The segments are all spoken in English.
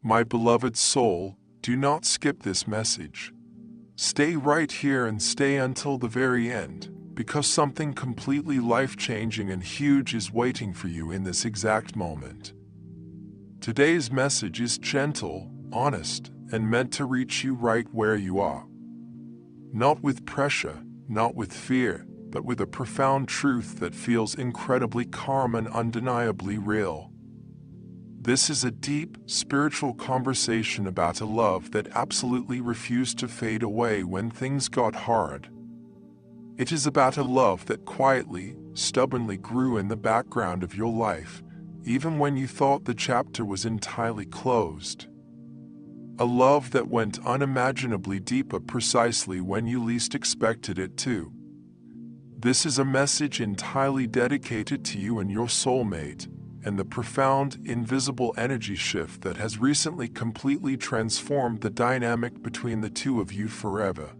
My beloved soul, do not skip this message. Stay right here and stay until the very end, because something completely life-changing and huge is waiting for you in this exact moment. Today's message is gentle, honest, and meant to reach you right where you are. Not with pressure, not with fear, but with a profound truth that feels incredibly calm and undeniably real. This is a deep, spiritual conversation about a love that absolutely refused to fade away when things got hard. It is about a love that quietly, stubbornly grew in the background of your life, even when you thought the chapter was entirely closed. A love that went unimaginably deeper precisely when you least expected it to. This is a message entirely dedicated to you and your soulmate, and the profound, invisible energy shift that has recently completely transformed the dynamic between the two of you forever.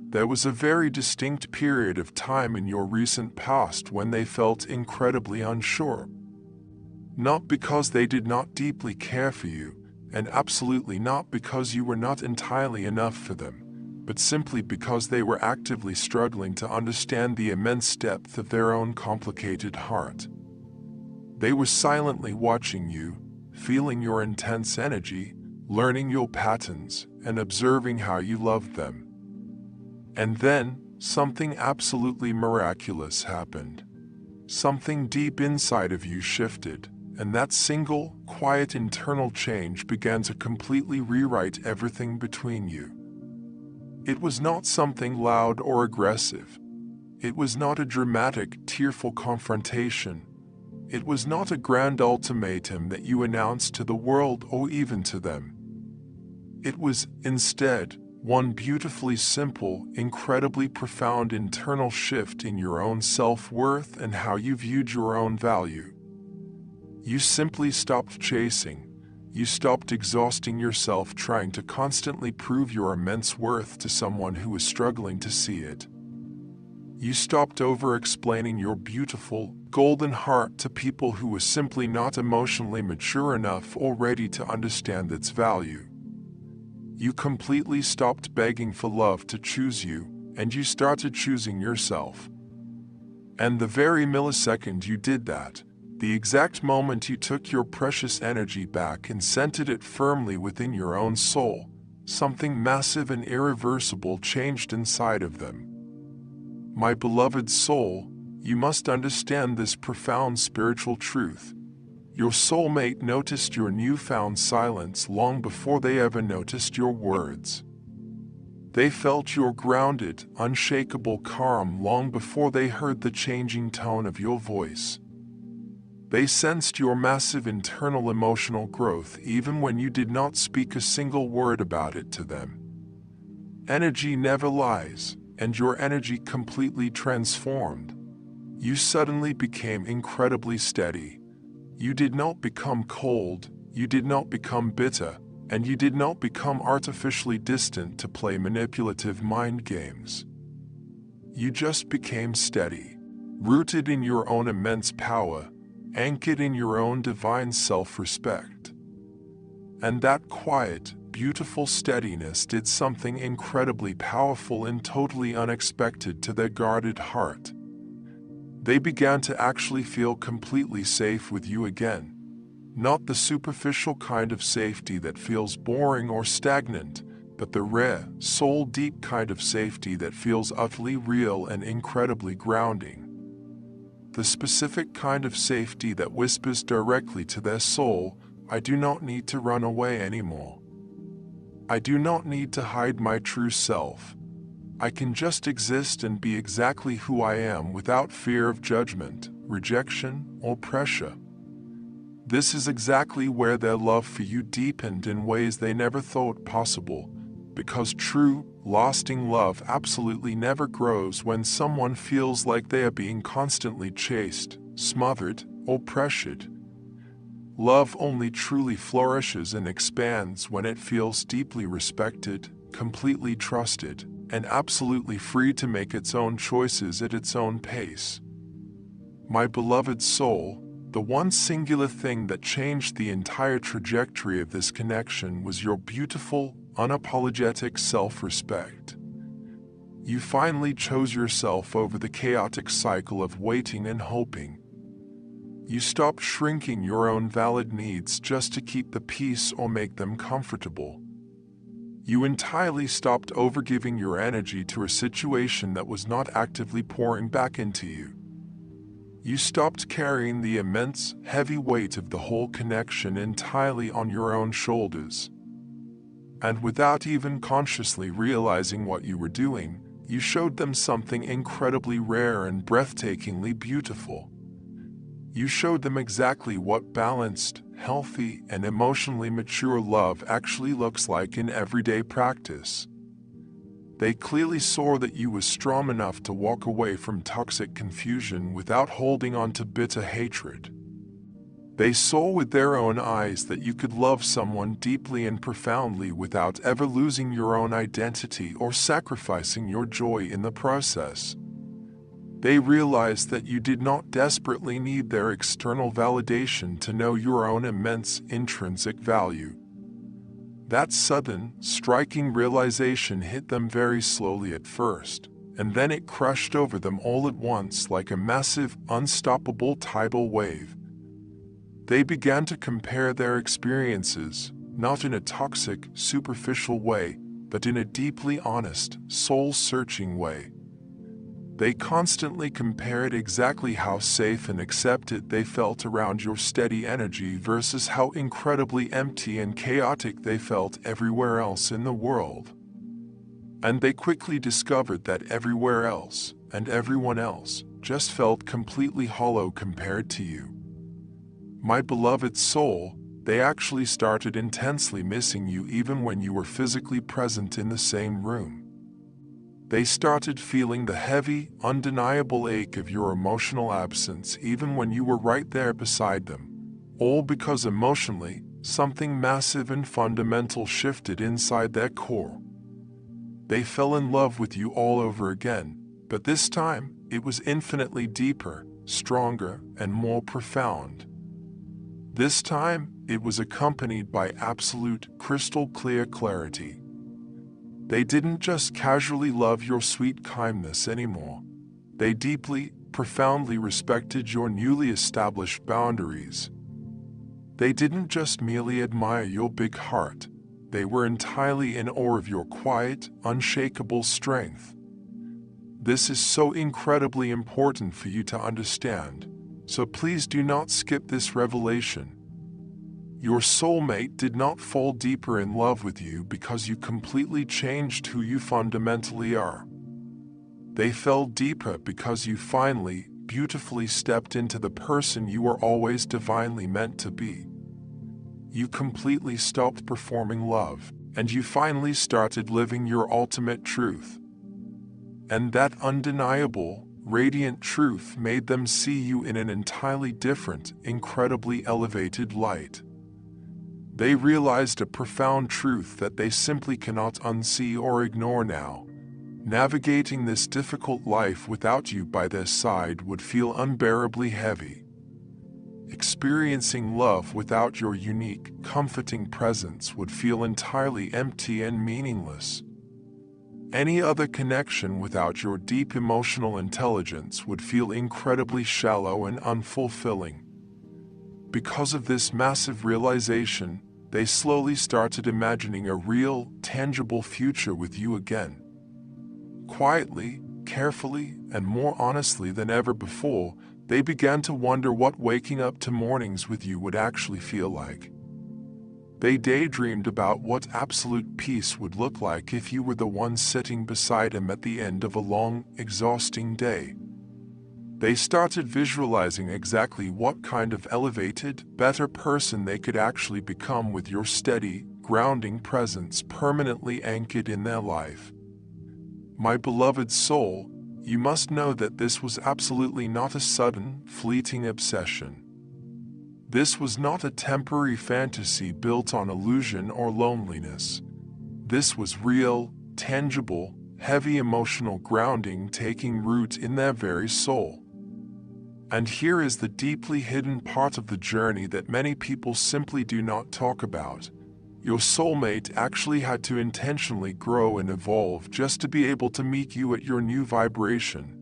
There was a very distinct period of time in your recent past when they felt incredibly unsure. Not because they did not deeply care for you, and absolutely not because you were not entirely enough for them, but simply because they were actively struggling to understand the immense depth of their own complicated heart. They were silently watching you, feeling your intense energy, learning your patterns, and observing how you loved them. And then, something absolutely miraculous happened. Something deep inside of you shifted, and that single, quiet internal change began to completely rewrite everything between you. It was not something loud or aggressive. It was not a dramatic, tearful confrontation. It was not a grand ultimatum that you announced to the world or even to them. It was, instead, one beautifully simple, incredibly profound internal shift in your own self-worth and how you viewed your own value. You simply stopped chasing. You stopped exhausting yourself trying to constantly prove your immense worth to someone who was struggling to see it. You stopped over-explaining your beautiful, golden heart to people who were simply not emotionally mature enough or ready to understand its value. You completely stopped begging for love to choose you, and you started choosing yourself. And the very millisecond you did that, the exact moment you took your precious energy back and centered it firmly within your own soul, something massive and irreversible changed inside of them. My beloved soul, you must understand this profound spiritual truth. Your soulmate noticed your newfound silence long before they ever noticed your words. They felt your grounded, unshakable calm long before they heard the changing tone of your voice. They sensed your massive internal emotional growth even when you did not speak a single word about it to them. Energy never lies, and your energy completely transformed. You suddenly became incredibly steady. You did not become cold, you did not become bitter, and you did not become artificially distant to play manipulative mind games. You just became steady, rooted in your own immense power, anchored in your own divine self-respect. And that quiet, beautiful steadiness did something incredibly powerful and totally unexpected to their guarded heart. They began to actually feel completely safe with you again. Not the superficial kind of safety that feels boring or stagnant, but the rare, soul-deep kind of safety that feels utterly real and incredibly grounding. The specific kind of safety that whispers directly to their soul, I do not need to run away anymore. I do not need to hide my true self. I can just exist and be exactly who I am without fear of judgment, rejection, or pressure. This is exactly where their love for you deepened in ways they never thought possible, because true, lasting love absolutely never grows when someone feels like they are being constantly chased, smothered, or pressured. Love only truly flourishes and expands when it feels deeply respected, completely trusted, and absolutely free to make its own choices at its own pace. My beloved soul, The one singular thing that changed the entire trajectory of this connection was your beautiful, unapologetic self-respect. You finally chose yourself over the chaotic cycle of waiting and hoping. You stopped shrinking your own valid needs just to keep the peace or make them comfortable. You entirely stopped overgiving your energy to a situation that was not actively pouring back into you. You stopped carrying the immense, heavy weight of the whole connection entirely on your own shoulders. And without even consciously realizing what you were doing, you showed them something incredibly rare and breathtakingly beautiful. You showed them exactly what balanced, healthy, and emotionally mature love actually looks like in everyday practice. They clearly saw that you were strong enough to walk away from toxic confusion without holding on to bitter hatred. They saw with their own eyes that you could love someone deeply and profoundly without ever losing your own identity or sacrificing your joy in the process. They realized that you did not desperately need their external validation to know your own immense intrinsic value. That sudden, striking realization hit them very slowly at first, and then it crushed over them all at once like a massive, unstoppable tidal wave. They began to compare their experiences, not in a toxic, superficial way, but in a deeply honest, soul-searching way. They constantly compared exactly how safe and accepted they felt around your steady energy versus how incredibly empty and chaotic they felt everywhere else in the world. And they quickly discovered that everywhere else, and everyone else, just felt completely hollow compared to you. My beloved soul, they actually started intensely missing you even when you were physically present in the same room. They started feeling the heavy, undeniable ache of your emotional absence even when you were right there beside them, all because emotionally, something massive and fundamental shifted inside their core. They fell in love with you all over again, but this time, it was infinitely deeper, stronger, and more profound. This time, it was accompanied by absolute, crystal-clear clarity. They didn't just casually love your sweet kindness anymore. They deeply, profoundly respected your newly established boundaries. They didn't just merely admire your big heart. They were entirely in awe of your quiet, unshakable strength. This is so incredibly important for you to understand, so please do not skip this revelation. Your soulmate did not fall deeper in love with you because you completely changed who you fundamentally are. They fell deeper because you finally, beautifully stepped into the person you were always divinely meant to be. You completely stopped performing love, and you finally started living your ultimate truth. And that undeniable, radiant truth made them see you in an entirely different, incredibly elevated light. They realized a profound truth that they simply cannot unsee or ignore now. Navigating this difficult life without you by their side would feel unbearably heavy. Experiencing love without your unique, comforting presence would feel entirely empty and meaningless. Any other connection without your deep emotional intelligence would feel incredibly shallow and unfulfilling. Because of this massive realization, they slowly started imagining a real, tangible future with you again. Quietly, carefully, and more honestly than ever before, they began to wonder what waking up to mornings with you would actually feel like. They daydreamed about what absolute peace would look like if you were the one sitting beside him at the end of a long, exhausting day. They started visualizing exactly what kind of elevated, better person they could actually become with your steady, grounding presence permanently anchored in their life. My beloved soul, you must know that this was absolutely not a sudden, fleeting obsession. This was not a temporary fantasy built on illusion or loneliness. This was real, tangible, heavy emotional grounding taking root in their very soul. And here is the deeply hidden part of the journey that many people simply do not talk about. Your soulmate actually had to intentionally grow and evolve just to be able to meet you at your new vibration.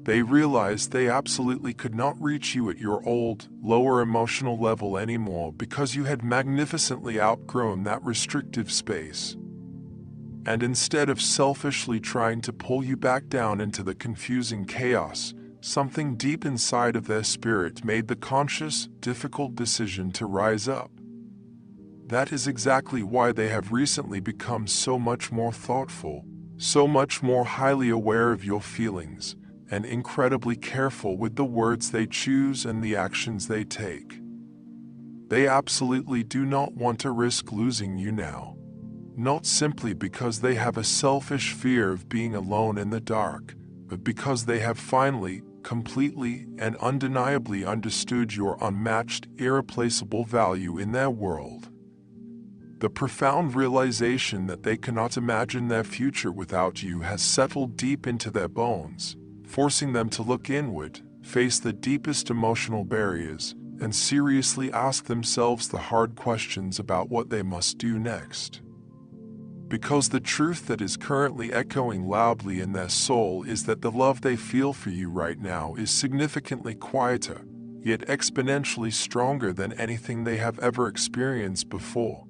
They realized they absolutely could not reach you at your old, lower emotional level anymore because you had magnificently outgrown that restrictive space. And instead of selfishly trying to pull you back down into the confusing chaos, something deep inside of their spirit made the conscious, difficult decision to rise up. That is exactly why they have recently become so much more thoughtful, so much more highly aware of your feelings, and incredibly careful with the words they choose and the actions they take. They absolutely do not want to risk losing you now. Not simply because they have a selfish fear of being alone in the dark, but because they have finally, completely, and undeniably understood your unmatched, irreplaceable value in their world. The profound realization that they cannot imagine their future without you has settled deep into their bones, forcing them to look inward, face the deepest emotional barriers, and seriously ask themselves the hard questions about what they must do next. Because the truth that is currently echoing loudly in their soul is that the love they feel for you right now is significantly quieter, yet exponentially stronger than anything they have ever experienced before.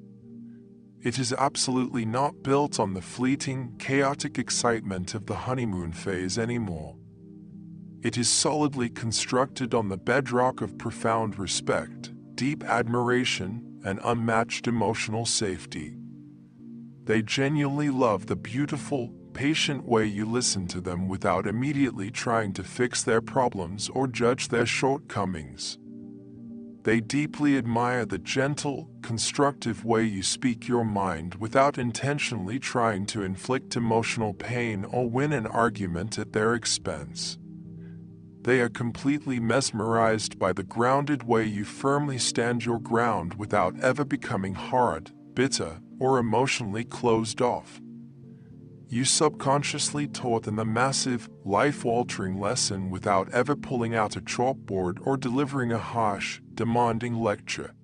It is absolutely not built on the fleeting, chaotic excitement of the honeymoon phase anymore. It is solidly constructed on the bedrock of profound respect, deep admiration, and unmatched emotional safety. They genuinely love the beautiful, patient way you listen to them without immediately trying to fix their problems or judge their shortcomings. They deeply admire the gentle, constructive way you speak your mind without intentionally trying to inflict emotional pain or win an argument at their expense. They are completely mesmerized by the grounded way you firmly stand your ground without ever becoming hard, bitter, or emotionally closed off. You subconsciously taught them a massive, life-altering lesson without ever pulling out a chalkboard or delivering a harsh, demanding lecture.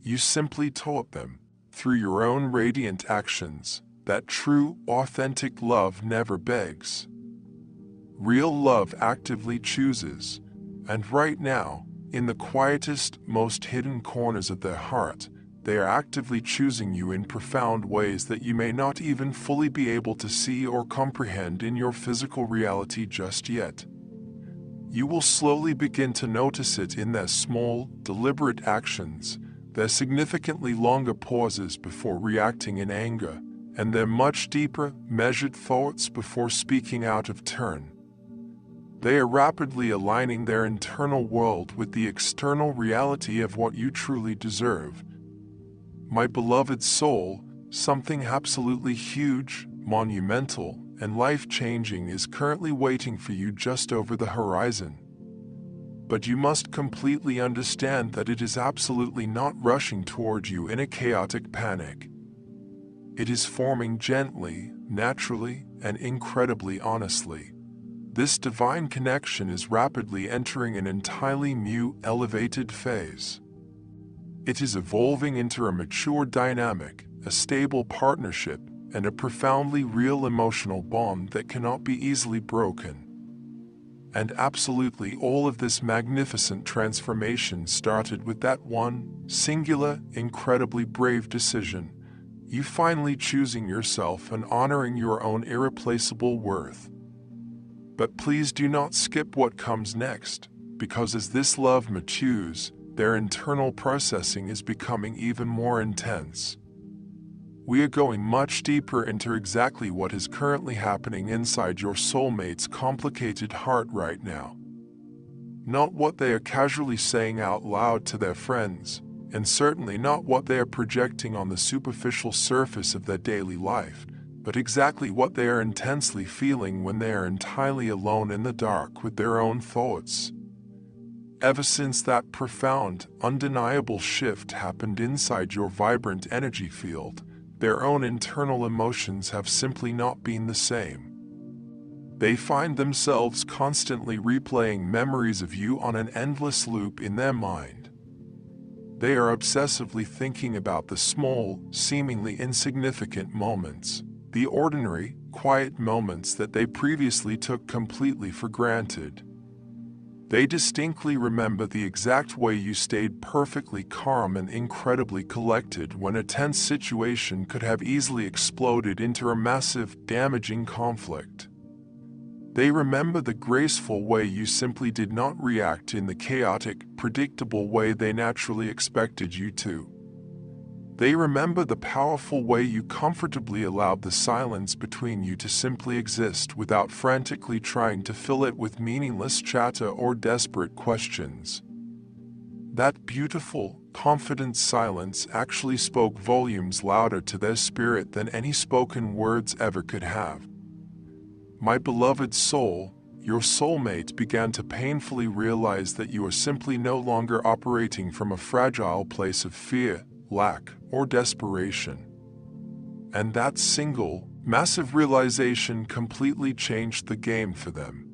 You simply taught them, through your own radiant actions, that true, authentic love never begs. Real love actively chooses, and right now, in the quietest, most hidden corners of their heart, they are actively choosing you in profound ways that you may not even fully be able to see or comprehend in your physical reality just yet. You will slowly begin to notice it in their small, deliberate actions, their significantly longer pauses before reacting in anger, and their much deeper, measured thoughts before speaking out of turn. They are rapidly aligning their internal world with the external reality of what you truly deserve. My beloved soul, something absolutely huge, monumental, and life-changing is currently waiting for you just over the horizon. But you must completely understand that it is absolutely not rushing toward you in a chaotic panic. It is forming gently, naturally, and incredibly honestly. This divine connection is rapidly entering an entirely new, elevated phase. It is evolving into a mature dynamic, a stable partnership, and a profoundly real emotional bond that cannot be easily broken. And absolutely all of this magnificent transformation started with that one, singular, incredibly brave decision, you finally choosing yourself and honoring your own irreplaceable worth. But please do not skip what comes next, because as this love matures, their internal processing is becoming even more intense. We are going much deeper into exactly what is currently happening inside your soulmate's complicated heart right now. Not what they are casually saying out loud to their friends, and certainly not what they are projecting on the superficial surface of their daily life, but exactly what they are intensely feeling when they are entirely alone in the dark with their own thoughts. Ever since that profound, undeniable shift happened inside your vibrant energy field, their own internal emotions have simply not been the same. They find themselves constantly replaying memories of you on an endless loop in their mind. They are obsessively thinking about the small, seemingly insignificant moments, the ordinary, quiet moments that they previously took completely for granted. They distinctly remember the exact way you stayed perfectly calm and incredibly collected when a tense situation could have easily exploded into a massive, damaging conflict. They remember the graceful way you simply did not react in the chaotic, predictable way they naturally expected you to. They remember the powerful way you comfortably allowed the silence between you to simply exist without frantically trying to fill it with meaningless chatter or desperate questions. That beautiful, confident silence actually spoke volumes louder to their spirit than any spoken words ever could have. My beloved soul, your soulmate began to painfully realize that you are simply no longer operating from a fragile place of fear, lack, or desperation. And that single, massive realization completely changed the game for them.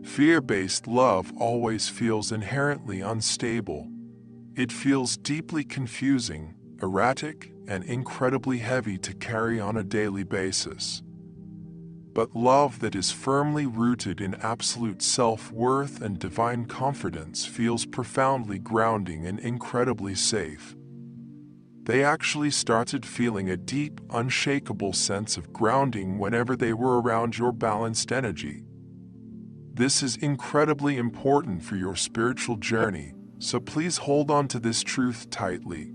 Fear-based love always feels inherently unstable. It feels deeply confusing, erratic, and incredibly heavy to carry on a daily basis. But love that is firmly rooted in absolute self-worth and divine confidence feels profoundly grounding and incredibly safe. They actually started feeling a deep, unshakable sense of grounding whenever they were around your balanced energy. This is incredibly important for your spiritual journey, so please hold on to this truth tightly.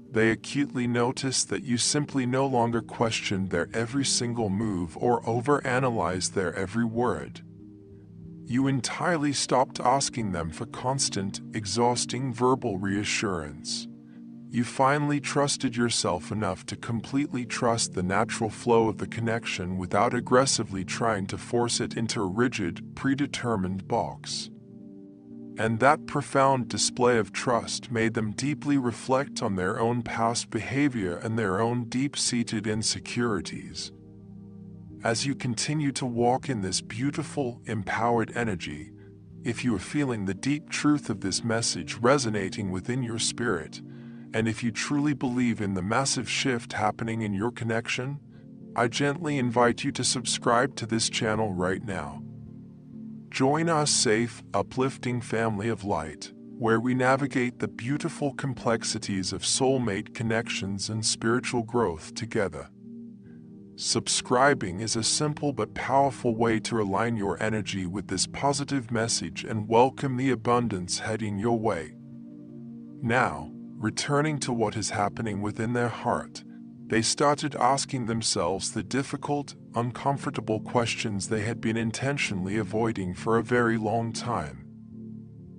They acutely noticed that you simply no longer questioned their every single move or overanalyzed their every word. You entirely stopped asking them for constant, exhausting verbal reassurance. You finally trusted yourself enough to completely trust the natural flow of the connection without aggressively trying to force it into a rigid, predetermined box. And that profound display of trust made them deeply reflect on their own past behavior and their own deep-seated insecurities. As you continue to walk in this beautiful, empowered energy, if you are feeling the deep truth of this message resonating within your spirit, and if you truly believe in the massive shift happening in your connection, I gently invite you to subscribe to this channel right now. Join our safe, uplifting family of light, where we navigate the beautiful complexities of soulmate connections and spiritual growth together. Subscribing is a simple but powerful way to align your energy with this positive message and welcome the abundance heading your way. Now, returning to what is happening within their heart, they started asking themselves the difficult, uncomfortable questions they had been intentionally avoiding for a very long time.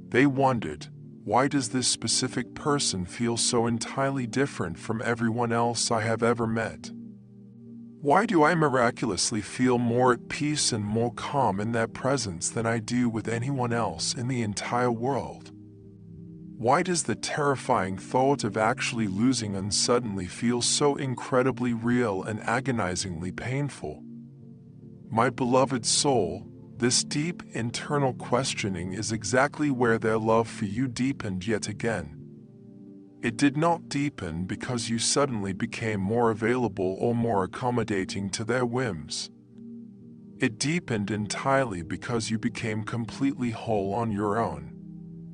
They wondered, why does this specific person feel so entirely different from everyone else I have ever met? Why do I miraculously feel more at peace and more calm in their presence than I do with anyone else in the entire world? Why does the terrifying thought of actually losing us suddenly feel so incredibly real and agonizingly painful? My beloved soul, this deep internal questioning is exactly where their love for you deepened yet again. It did not deepen because you suddenly became more available or more accommodating to their whims. It deepened entirely because you became completely whole on your own.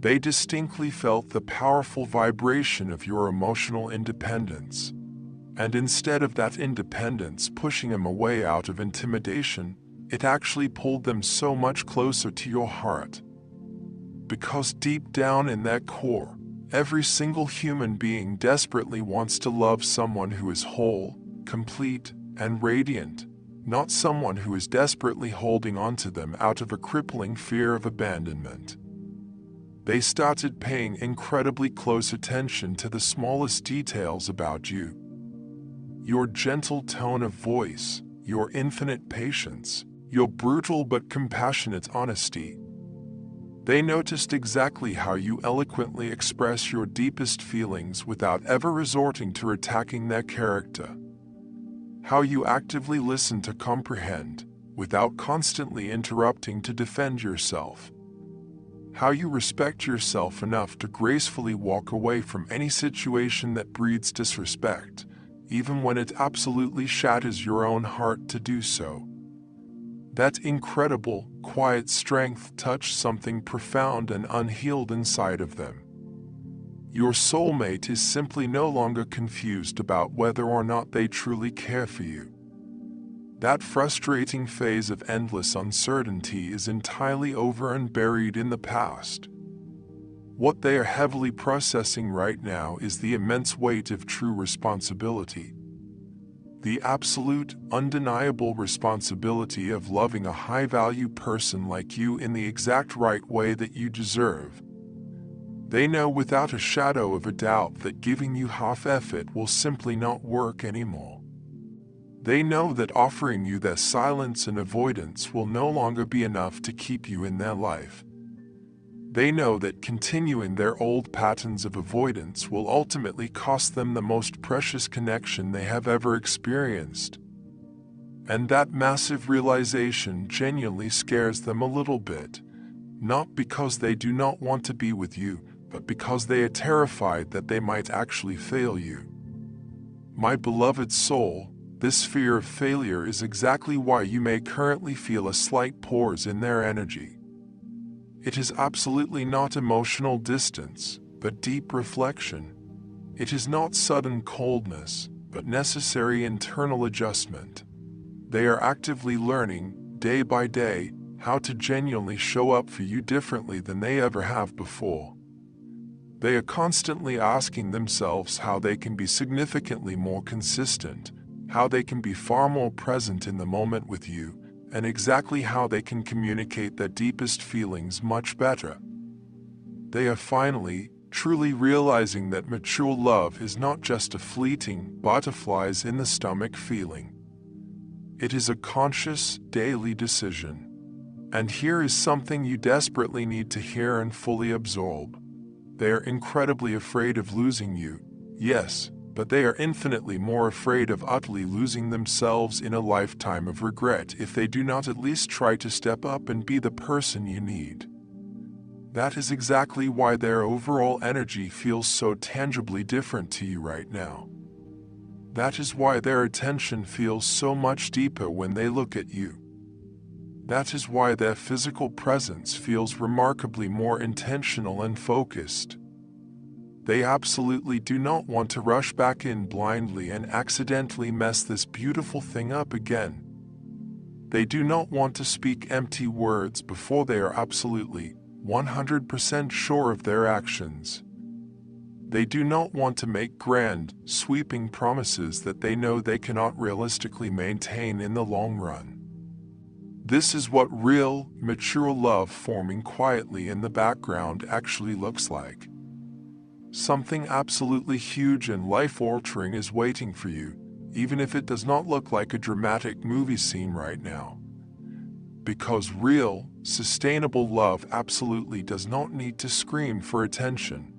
They distinctly felt the powerful vibration of your emotional independence. And instead of that independence pushing them away out of intimidation, it actually pulled them so much closer to your heart. Because deep down in their core, every single human being desperately wants to love someone who is whole, complete, and radiant, not someone who is desperately holding on to them out of a crippling fear of abandonment. They started paying incredibly close attention to the smallest details about you. Your gentle tone of voice, your infinite patience, your brutal but compassionate honesty. They noticed exactly how you eloquently express your deepest feelings without ever resorting to attacking their character. How you actively listen to comprehend, without constantly interrupting to defend yourself. How you respect yourself enough to gracefully walk away from any situation that breeds disrespect, even when it absolutely shatters your own heart to do so. That incredible, quiet strength touched something profound and unhealed inside of them. Your soulmate is simply no longer confused about whether or not they truly care for you. That frustrating phase of endless uncertainty is entirely over and buried in the past. What they are heavily processing right now is the immense weight of true responsibility. The absolute, undeniable responsibility of loving a high-value person like you in the exact right way that you deserve. They know without a shadow of a doubt that giving you half effort will simply not work anymore. They know that offering you their silence and avoidance will no longer be enough to keep you in their life. They know that continuing their old patterns of avoidance will ultimately cost them the most precious connection they have ever experienced. And that massive realization genuinely scares them a little bit, not because they do not want to be with you, but because they are terrified that they might actually fail you. My beloved soul, this fear of failure is exactly why you may currently feel a slight pause in their energy. It is absolutely not emotional distance, but deep reflection. It is not sudden coldness, but necessary internal adjustment. They are actively learning, day by day, how to genuinely show up for you differently than they ever have before. They are constantly asking themselves how they can be significantly more consistent, how they can be far more present in the moment with you, and exactly how they can communicate their deepest feelings much better. They are finally, truly realizing that mature love is not just a fleeting, butterflies in the stomach feeling. It is a conscious, daily decision. And here is something you desperately need to hear and fully absorb. They are incredibly afraid of losing you, yes, but they are infinitely more afraid of utterly losing themselves in a lifetime of regret if they do not at least try to step up and be the person you need. That is exactly why their overall energy feels so tangibly different to you right now. That is why their attention feels so much deeper when they look at you. That is why their physical presence feels remarkably more intentional and focused. They absolutely do not want to rush back in blindly and accidentally mess this beautiful thing up again. They do not want to speak empty words before they are absolutely 100% sure of their actions. They do not want to make grand, sweeping promises that they know they cannot realistically maintain in the long run. This is what real, mature love forming quietly in the background actually looks like. Something absolutely huge and life-altering is waiting for you, even if it does not look like a dramatic movie scene right now. Because real, sustainable love absolutely does not need to scream for attention.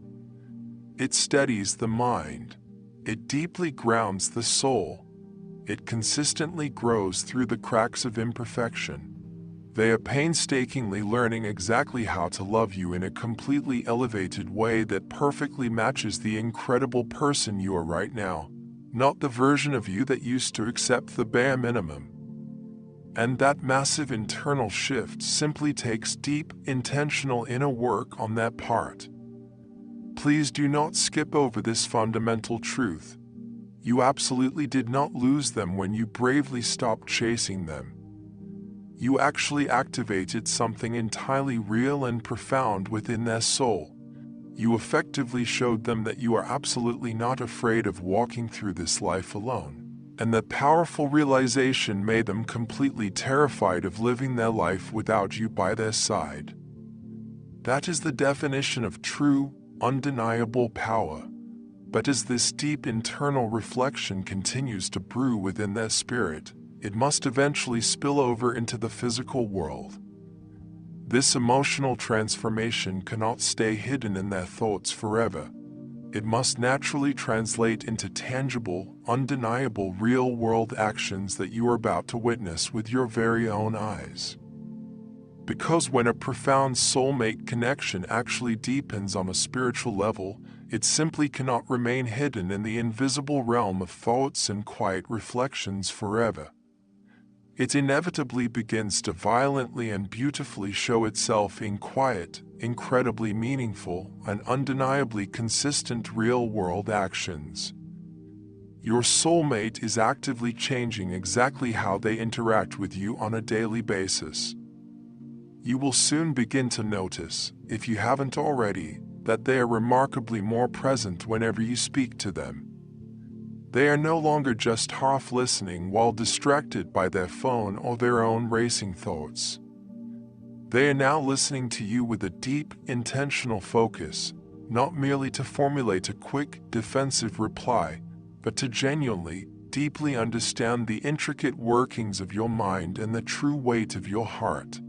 It steadies the mind. It deeply grounds the soul. It consistently grows through the cracks of imperfection. They are painstakingly learning exactly how to love you in a completely elevated way that perfectly matches the incredible person you are right now, not the version of you that used to accept the bare minimum. And that massive internal shift simply takes deep, intentional inner work on that part. Please do not skip over this fundamental truth. You absolutely did not lose them when you bravely stopped chasing them. You actually activated something entirely real and profound within their soul. You effectively showed them that you are absolutely not afraid of walking through this life alone. And that powerful realization made them completely terrified of living their life without you by their side. That is the definition of true, undeniable power. But as this deep internal reflection continues to brew within their spirit, it must eventually spill over into the physical world. This emotional transformation cannot stay hidden in their thoughts forever. it must naturally translate into tangible, undeniable real-world actions that you are about to witness with your very own eyes. Because when a profound soulmate connection actually deepens on a spiritual level, it simply cannot remain hidden in the invisible realm of thoughts and quiet reflections forever. It inevitably begins to violently and beautifully show itself in quiet, incredibly meaningful, and undeniably consistent real-world actions. Your soulmate is actively changing exactly how they interact with you on a daily basis. You will soon begin to notice, if you haven't already, that they are remarkably more present whenever you speak to them. They are no longer just half listening while distracted by their phone or their own racing thoughts. They are now listening to you with a deep, intentional focus, not merely to formulate a quick, defensive reply, but to genuinely, deeply understand the intricate workings of your mind and the true weight of your heart.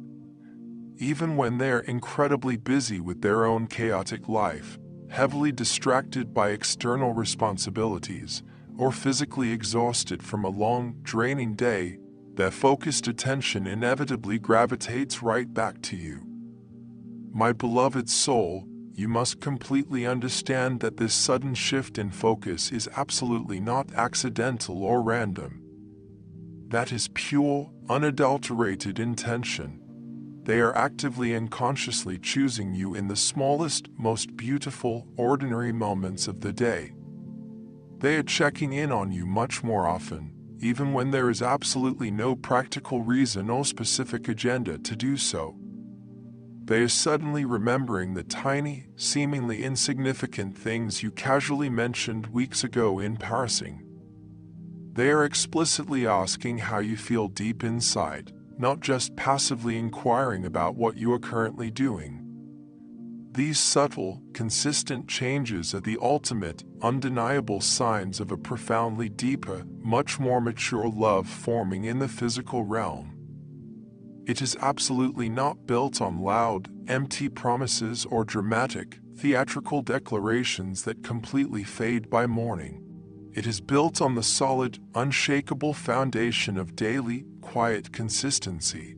Even when they're incredibly busy with their own chaotic life, heavily distracted by external responsibilities, or physically exhausted from a long, draining day, their focused attention inevitably gravitates right back to you. My beloved soul, you must completely understand that this sudden shift in focus is absolutely not accidental or random. That is pure, unadulterated intention. They are actively and consciously choosing you in the smallest, most beautiful, ordinary moments of the day. They are checking in on you much more often, even when there is absolutely no practical reason or specific agenda to do so. They are suddenly remembering the tiny, seemingly insignificant things you casually mentioned weeks ago in passing. They are explicitly asking how you feel deep inside, not just passively inquiring about what you are currently doing. These subtle, consistent changes are the ultimate, undeniable signs of a profoundly deeper, much more mature love forming in the physical realm. It is absolutely not built on loud, empty promises or dramatic, theatrical declarations that completely fade by morning. It is built on the solid, unshakable foundation of daily, quiet consistency.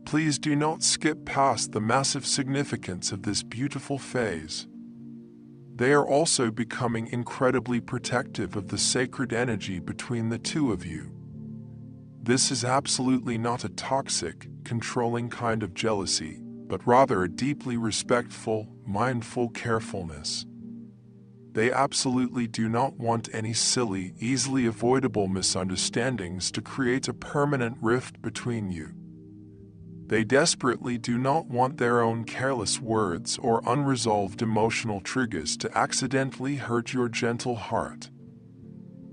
Please do not skip past the massive significance of this beautiful phase. They are also becoming incredibly protective of the sacred energy between the two of you. This is absolutely not a toxic, controlling kind of jealousy, but rather a deeply respectful, mindful carefulness. They absolutely do not want any silly, easily avoidable misunderstandings to create a permanent rift between you. They desperately do not want their own careless words or unresolved emotional triggers to accidentally hurt your gentle heart.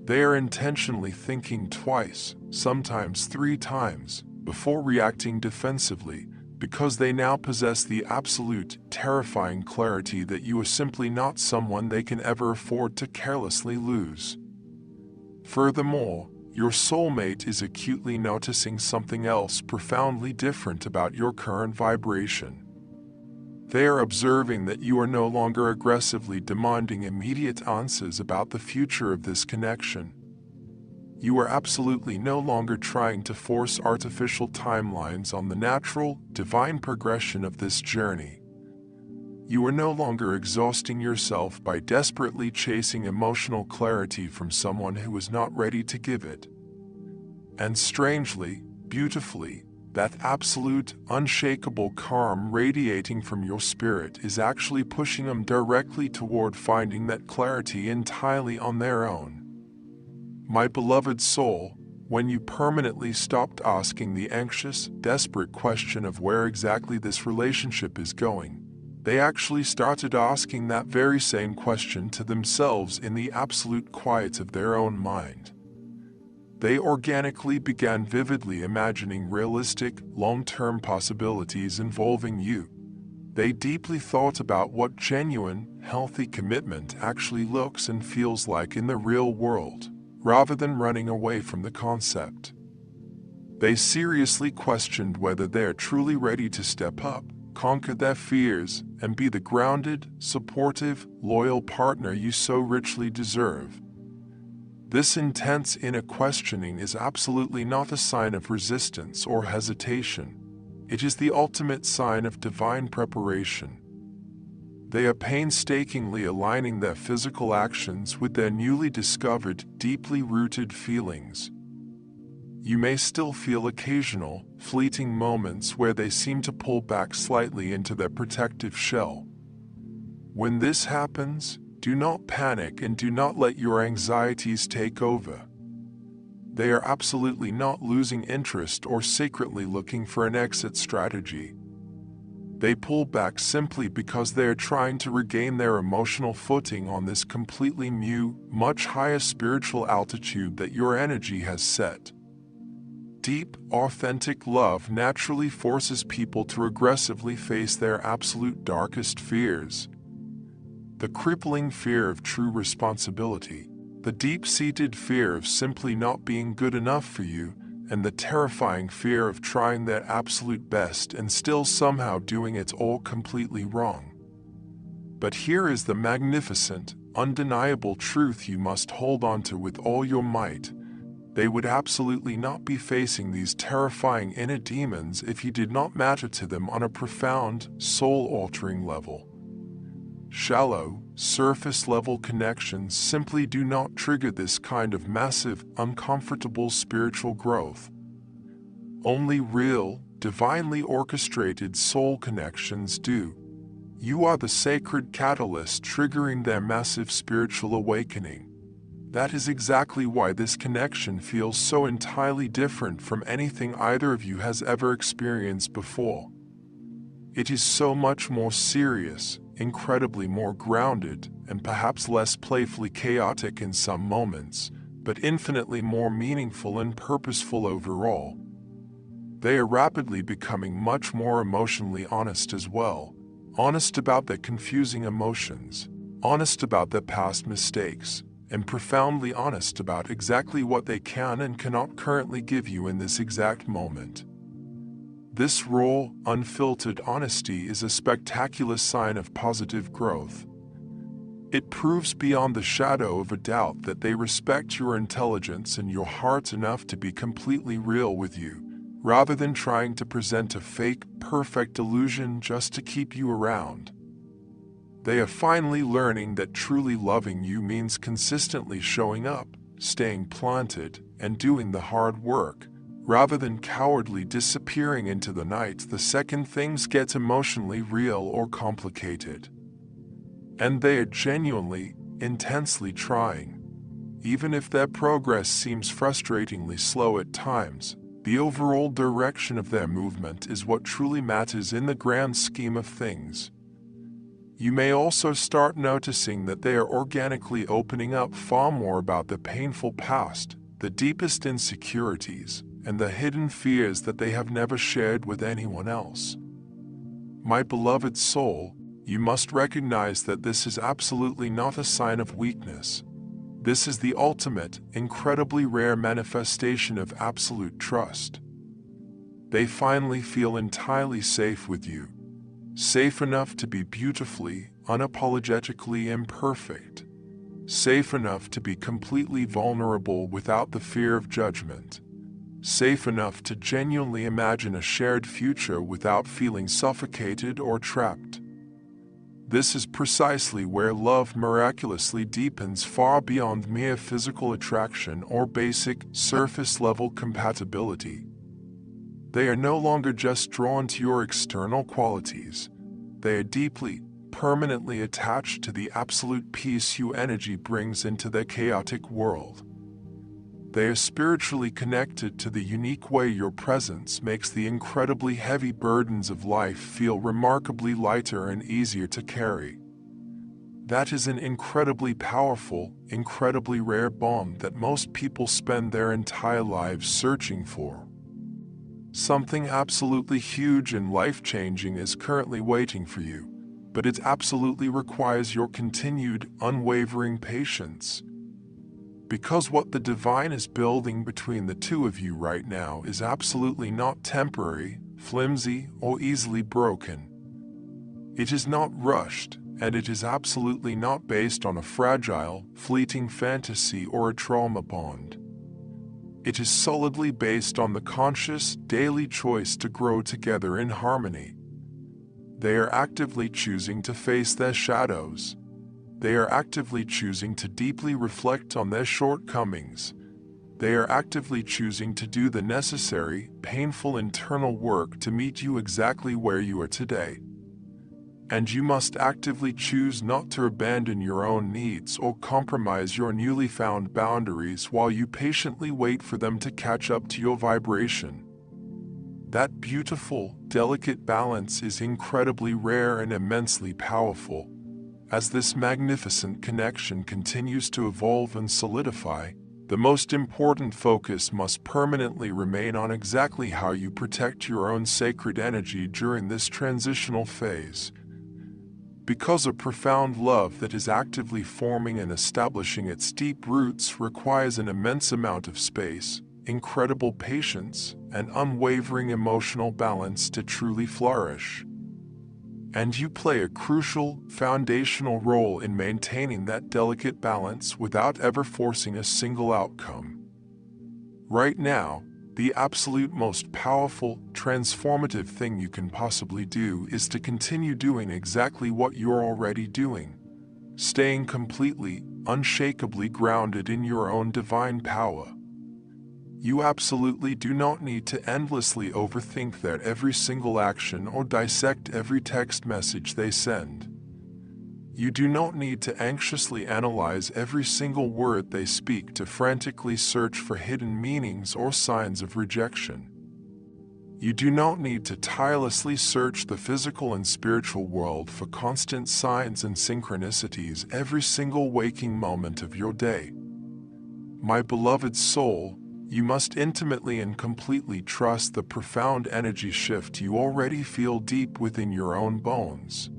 They are intentionally thinking twice, sometimes 3 times, before reacting defensively, because they now possess the absolute, terrifying clarity that you are simply not someone they can ever afford to carelessly lose. Furthermore, your soulmate is acutely noticing something else profoundly different about your current vibration. They are observing that you are no longer aggressively demanding immediate answers about the future of this connection. You are absolutely no longer trying to force artificial timelines on the natural, divine progression of this journey. You are no longer exhausting yourself by desperately chasing emotional clarity from someone who is not ready to give it. And strangely, beautifully, that absolute, unshakable calm radiating from your spirit is actually pushing them directly toward finding that clarity entirely on their own. My beloved soul, when you permanently stopped asking the anxious, desperate question of where exactly this relationship is going, they actually started asking that very same question to themselves in the absolute quiet of their own mind. They organically began vividly imagining realistic, long-term possibilities involving you. They deeply thought about what genuine, healthy commitment actually looks and feels like in the real world, rather than running away from the concept. They seriously questioned whether they are truly ready to step up, conquer their fears, and be the grounded, supportive, loyal partner you so richly deserve. This intense inner questioning is absolutely not a sign of resistance or hesitation. It is the ultimate sign of divine preparation. They are painstakingly aligning their physical actions with their newly discovered, deeply rooted feelings. You may still feel occasional, fleeting moments where they seem to pull back slightly into their protective shell. When this happens, do not panic and do not let your anxieties take over. They are absolutely not losing interest or secretly looking for an exit strategy. They pull back simply because they are trying to regain their emotional footing on this completely new, much higher spiritual altitude that your energy has set. Deep, authentic love naturally forces people to aggressively face their absolute darkest fears. The crippling fear of true responsibility, the deep-seated fear of simply not being good enough for you, and the terrifying fear of trying their absolute best and still somehow doing it all completely wrong. But here is the magnificent, undeniable truth you must hold on to with all your might. They would absolutely not be facing these terrifying inner demons if you did not matter to them on a profound, soul-altering level. Shallow, surface-level connections simply do not trigger this kind of massive, uncomfortable spiritual growth. Only real, divinely orchestrated soul connections do. You are the sacred catalyst triggering their massive spiritual awakening. That is exactly why this connection feels so entirely different from anything either of you has ever experienced before. It is so much more serious, incredibly more grounded, and perhaps less playfully chaotic in some moments, but infinitely more meaningful and purposeful overall. They are rapidly becoming much more emotionally honest as well, honest about their confusing emotions, honest about their past mistakes, and profoundly honest about exactly what they can and cannot currently give you in this exact moment. This raw, unfiltered honesty is a spectacular sign of positive growth. It proves beyond the shadow of a doubt that they respect your intelligence and your heart enough to be completely real with you, rather than trying to present a fake, perfect illusion just to keep you around. They are finally learning that truly loving you means consistently showing up, staying planted, and doing the hard work, rather than cowardly disappearing into the night the second things get emotionally real or complicated. And they are genuinely, intensely trying. Even if their progress seems frustratingly slow at times, the overall direction of their movement is what truly matters in the grand scheme of things. You may also start noticing that they are organically opening up far more about the painful past, the deepest insecurities, and the hidden fears that they have never shared with anyone else. My beloved soul, you must recognize that this is absolutely not a sign of weakness. This is the ultimate, incredibly rare manifestation of absolute trust. They finally feel entirely safe with you. Safe enough to be beautifully, unapologetically imperfect. Safe enough to be completely vulnerable without the fear of judgment. Safe enough to genuinely imagine a shared future without feeling suffocated or trapped. This is precisely where love miraculously deepens far beyond mere physical attraction or basic, surface-level compatibility. They are no longer just drawn to your external qualities. They are deeply, permanently attached to the absolute peace your energy brings into their chaotic world. They are spiritually connected to the unique way your presence makes the incredibly heavy burdens of life feel remarkably lighter and easier to carry. That is an incredibly powerful, incredibly rare bond that most people spend their entire lives searching for. Something absolutely huge and life-changing is currently waiting for you, but it absolutely requires your continued, unwavering patience. Because what the divine is building between the two of you right now is absolutely not temporary, flimsy, or easily broken. It is not rushed, and it is absolutely not based on a fragile, fleeting fantasy or a trauma bond. It is solidly based on the conscious, daily choice to grow together in harmony. They are actively choosing to face their shadows. They are actively choosing to deeply reflect on their shortcomings. They are actively choosing to do the necessary, painful internal work to meet you exactly where you are today. And you must actively choose not to abandon your own needs or compromise your newly found boundaries while you patiently wait for them to catch up to your vibration. That beautiful, delicate balance is incredibly rare and immensely powerful. As this magnificent connection continues to evolve and solidify, the most important focus must permanently remain on exactly how you protect your own sacred energy during this transitional phase. Because a profound love that is actively forming and establishing its deep roots requires an immense amount of space, incredible patience, and unwavering emotional balance to truly flourish. And you play a crucial, foundational role in maintaining that delicate balance without ever forcing a single outcome. Right now, the absolute most powerful, transformative thing you can possibly do is to continue doing exactly what you're already doing, staying completely, unshakably grounded in your own divine power. You absolutely do not need to endlessly overthink their every single action or dissect every text message they send. You do not need to anxiously analyze every single word they speak to frantically search for hidden meanings or signs of rejection. You do not need to tirelessly search the physical and spiritual world for constant signs and synchronicities every single waking moment of your day. My beloved soul, you must intimately and completely trust the profound energy shift you already feel deep within your own bones.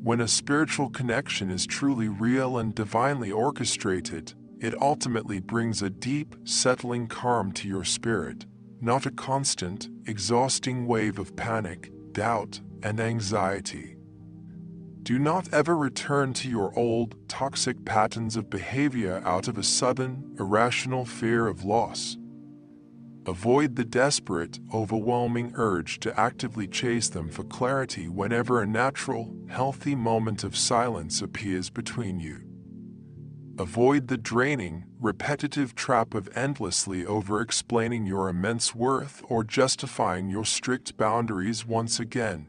When a spiritual connection is truly real and divinely orchestrated, it ultimately brings a deep, settling calm to your spirit, not a constant, exhausting wave of panic, doubt, and anxiety. Do not ever return to your old, toxic patterns of behavior out of a sudden, irrational fear of loss. Avoid the desperate, overwhelming urge to actively chase them for clarity whenever a natural, healthy moment of silence appears between you. Avoid the draining, repetitive trap of endlessly over-explaining your immense worth or justifying your strict boundaries once again.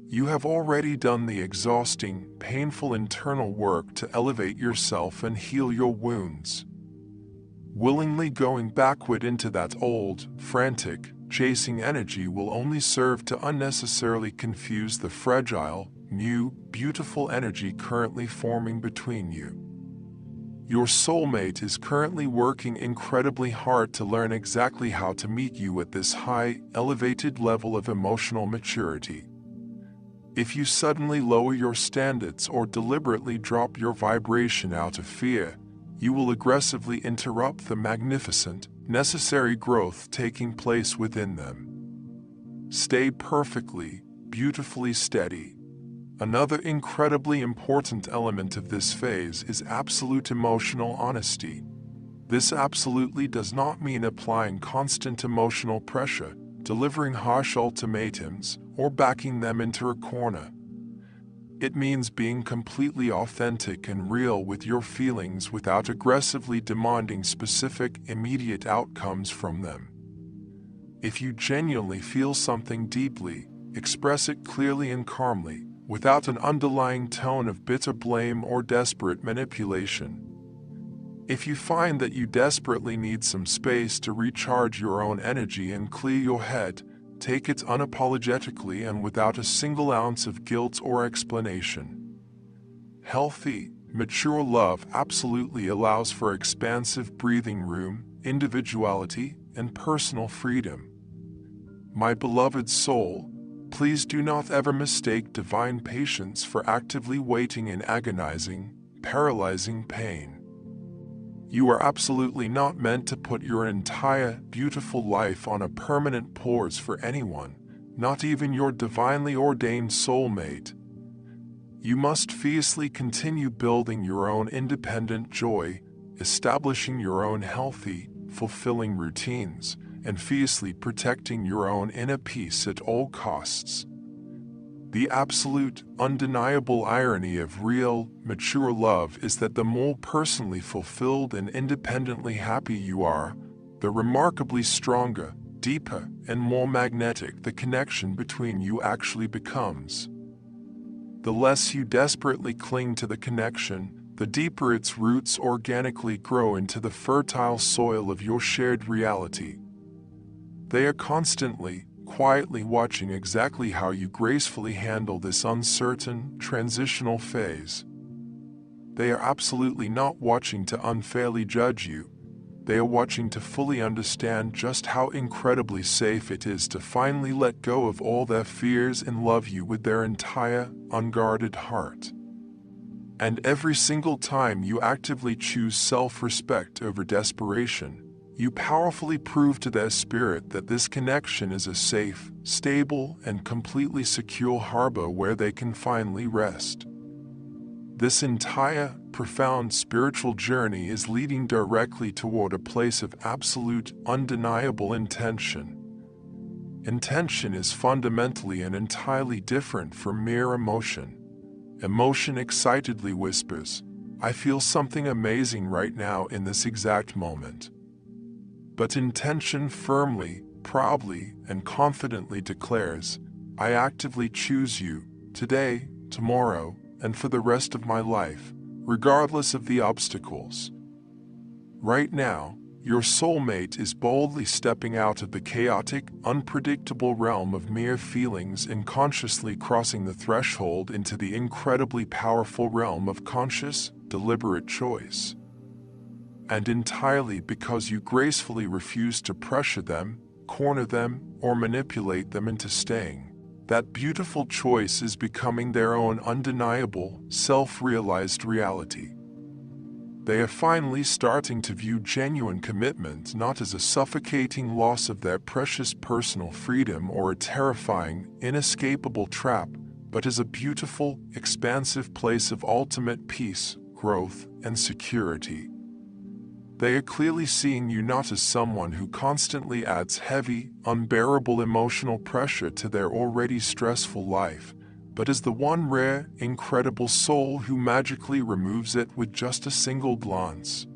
You have already done the exhausting, painful internal work to elevate yourself and heal your wounds. Willingly going backward into that old, frantic, chasing energy will only serve to unnecessarily confuse the fragile, new, beautiful energy currently forming between you. Your soulmate is currently working incredibly hard to learn exactly how to meet you at this high, elevated level of emotional maturity. If you suddenly lower your standards or deliberately drop your vibration out of fear, you will aggressively interrupt the magnificent, necessary growth taking place within them. Stay perfectly, beautifully steady. Another incredibly important element of this phase is absolute emotional honesty. This absolutely does not mean applying constant emotional pressure, delivering harsh ultimatums, or backing them into a corner. It means being completely authentic and real with your feelings without aggressively demanding specific, immediate outcomes from them. If you genuinely feel something deeply, express it clearly and calmly, without an underlying tone of bitter blame or desperate manipulation. If you find that you desperately need some space to recharge your own energy and clear your head, take it unapologetically and without a single ounce of guilt or explanation. Healthy, mature love absolutely allows for expansive breathing room, individuality, and personal freedom. My beloved soul, please do not ever mistake divine patience for actively waiting in agonizing, paralyzing pain. You are absolutely not meant to put your entire, beautiful life on a permanent pause for anyone, not even your divinely ordained soulmate. You must fiercely continue building your own independent joy, establishing your own healthy, fulfilling routines, and fiercely protecting your own inner peace at all costs. The absolute, undeniable irony of real, mature love is that the more personally fulfilled and independently happy you are, the remarkably stronger, deeper, and more magnetic the connection between you actually becomes. The less you desperately cling to the connection, the deeper its roots organically grow into the fertile soil of your shared reality. They are constantly, quietly watching exactly how you gracefully handle this uncertain, transitional phase. They are absolutely not watching to unfairly judge you. They are watching to fully understand just how incredibly safe it is to finally let go of all their fears and love you with their entire, unguarded heart. And every single time you actively choose self-respect over desperation, you powerfully prove to their spirit that this connection is a safe, stable, and completely secure harbor where they can finally rest. This entire, profound spiritual journey is leading directly toward a place of absolute, undeniable intention. Intention is fundamentally and entirely different from mere emotion. Emotion excitedly whispers, "I feel something amazing right now in this exact moment." But intention firmly, proudly, and confidently declares, "I actively choose you, today, tomorrow, and for the rest of my life, regardless of the obstacles." Right now, your soulmate is boldly stepping out of the chaotic, unpredictable realm of mere feelings and consciously crossing the threshold into the incredibly powerful realm of conscious, deliberate choice. And entirely because you gracefully refuse to pressure them, corner them, or manipulate them into staying, that beautiful choice is becoming their own undeniable, self-realized reality. They are finally starting to view genuine commitment not as a suffocating loss of their precious personal freedom or a terrifying, inescapable trap, but as a beautiful, expansive place of ultimate peace, growth, and security. They are clearly seeing you not as someone who constantly adds heavy, unbearable emotional pressure to their already stressful life, but as the one rare, incredible soul who magically removes it with just a single glance.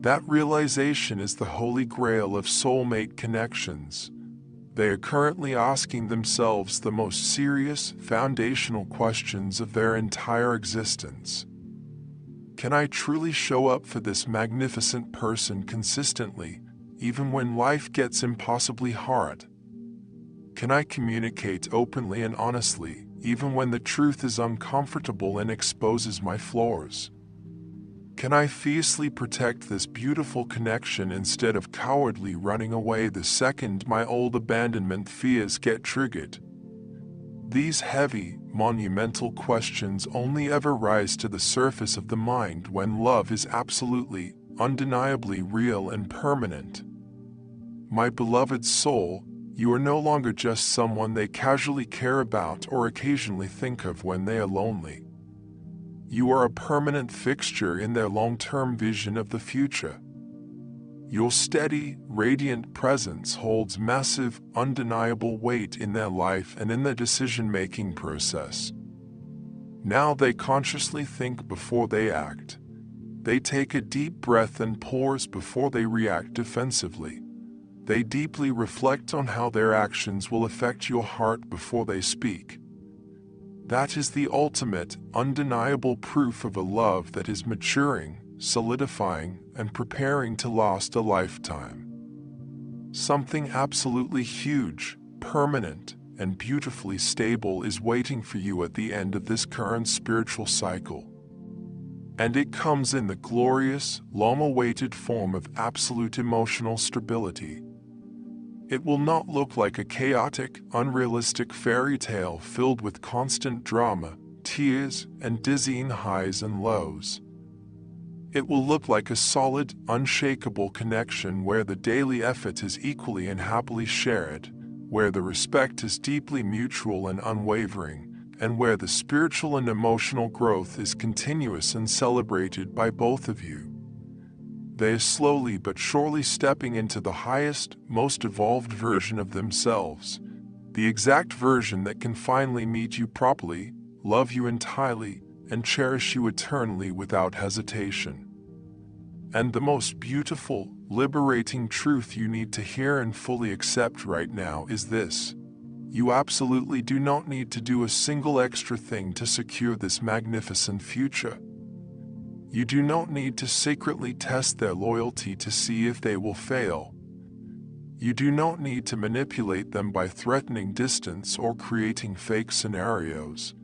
That realization is the holy grail of soulmate connections. They are currently asking themselves the most serious, foundational questions of their entire existence. Can I truly show up for this magnificent person consistently, even when life gets impossibly hard? Can I communicate openly and honestly, even when the truth is uncomfortable and exposes my flaws? Can I fiercely protect this beautiful connection instead of cowardly running away the second my old abandonment fears get triggered? These heavy, monumental questions only ever rise to the surface of the mind when love is absolutely, undeniably real and permanent. My beloved soul, you are no longer just someone they casually care about or occasionally think of when they are lonely. You are a permanent fixture in their long-term vision of the future. Your steady, radiant presence holds massive, undeniable weight in their life and in their decision-making process. Now they consciously think before they act. They take a deep breath and pause before they react defensively. They deeply reflect on how their actions will affect your heart before they speak. That is the ultimate, undeniable proof of a love that is maturing, solidifying, and preparing to last a lifetime. Something absolutely huge, permanent, and beautifully stable is waiting for you at the end of this current spiritual cycle. And it comes in the glorious, long-awaited form of absolute emotional stability. It will not look like a chaotic, unrealistic fairy tale filled with constant drama, tears, and dizzying highs and lows. It will look like a solid, unshakable connection where the daily effort is equally and happily shared, where the respect is deeply mutual and unwavering, and where the spiritual and emotional growth is continuous and celebrated by both of you. They are slowly but surely stepping into the highest, most evolved version of themselves, the exact version that can finally meet you properly, love you entirely, and cherish you eternally without hesitation. And the most beautiful, liberating truth you need to hear and fully accept right now is this: you absolutely do not need to do a single extra thing to secure this magnificent future. You do not need to secretly test their loyalty to see if they will fail. You do not need to manipulate them by threatening distance or creating fake scenarios.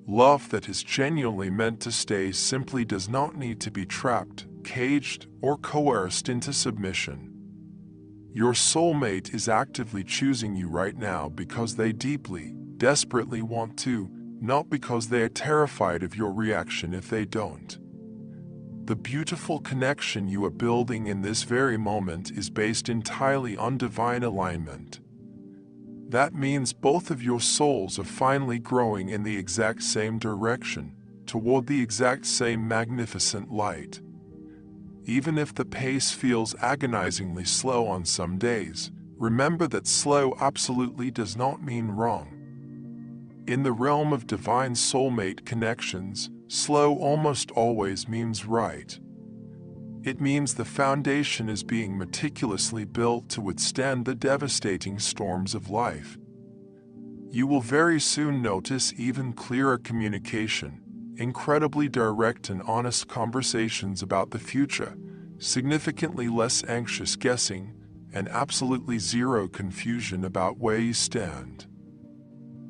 Love that is genuinely meant to stay simply does not need to be trapped, caged, or coerced into submission. Your soulmate is actively choosing you right now because they deeply, desperately want to, not because they are terrified of your reaction if they don't. The beautiful connection you are building in this very moment is based entirely on divine alignment. That means both of your souls are finally growing in the exact same direction, toward the exact same magnificent light. Even if the pace feels agonizingly slow on some days, remember that slow absolutely does not mean wrong. In the realm of divine soulmate connections, slow almost always means right. It means the foundation is being meticulously built to withstand the devastating storms of life. You will very soon notice even clearer communication, incredibly direct and honest conversations about the future, significantly less anxious guessing, and absolutely zero confusion about where you stand.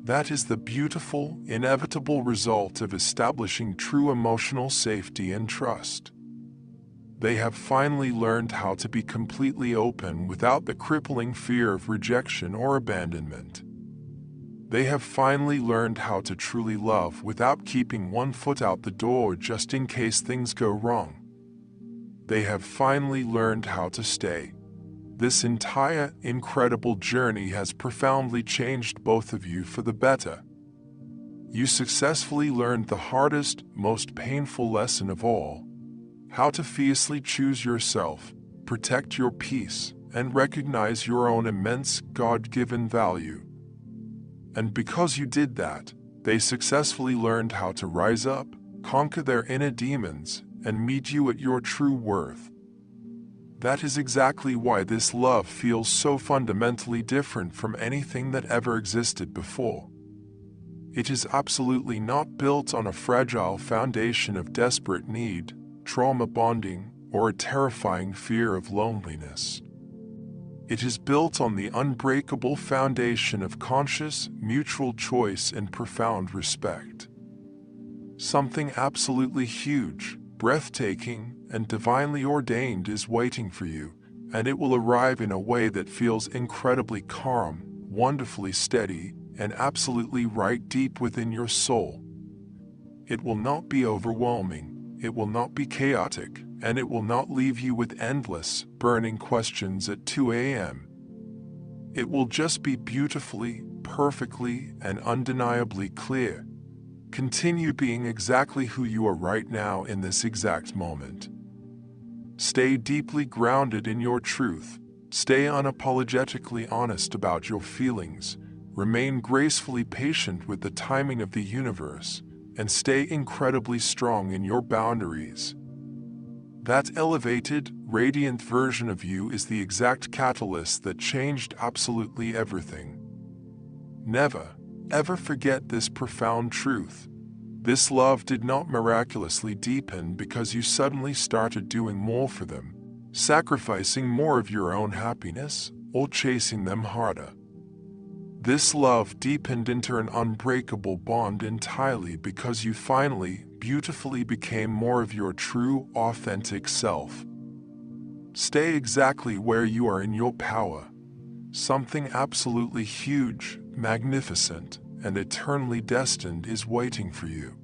That is the beautiful, inevitable result of establishing true emotional safety and trust. They have finally learned how to be completely open without the crippling fear of rejection or abandonment. They have finally learned how to truly love without keeping one foot out the door just in case things go wrong. They have finally learned how to stay. This entire, incredible journey has profoundly changed both of you for the better. You successfully learned the hardest, most painful lesson of all: how to fiercely choose yourself, protect your peace, and recognize your own immense, God-given value. And because you did that, they successfully learned how to rise up, conquer their inner demons, and meet you at your true worth. That is exactly why this love feels so fundamentally different from anything that ever existed before. It is absolutely not built on a fragile foundation of desperate need, trauma bonding, or a terrifying fear of loneliness. It is built on the unbreakable foundation of conscious, mutual choice and profound respect. Something absolutely huge, breathtaking, and divinely ordained is waiting for you, and it will arrive in a way that feels incredibly calm, wonderfully steady, and absolutely right deep within your soul. It will not be overwhelming. It will not be chaotic, and it will not leave you with endless, burning questions at 2 a.m. It will just be beautifully, perfectly, and undeniably clear. Continue being exactly who you are right now in this exact moment. Stay deeply grounded in your truth. Stay unapologetically honest about your feelings. Remain gracefully patient with the timing of the universe, and stay incredibly strong in your boundaries. That elevated, radiant version of you is the exact catalyst that changed absolutely everything. Never, ever forget this profound truth. This love did not miraculously deepen because you suddenly started doing more for them, sacrificing more of your own happiness, or chasing them harder. This love deepened into an unbreakable bond entirely because you finally, beautifully became more of your true, authentic self. Stay exactly where you are in your power. Something absolutely huge, magnificent, and eternally destined is waiting for you.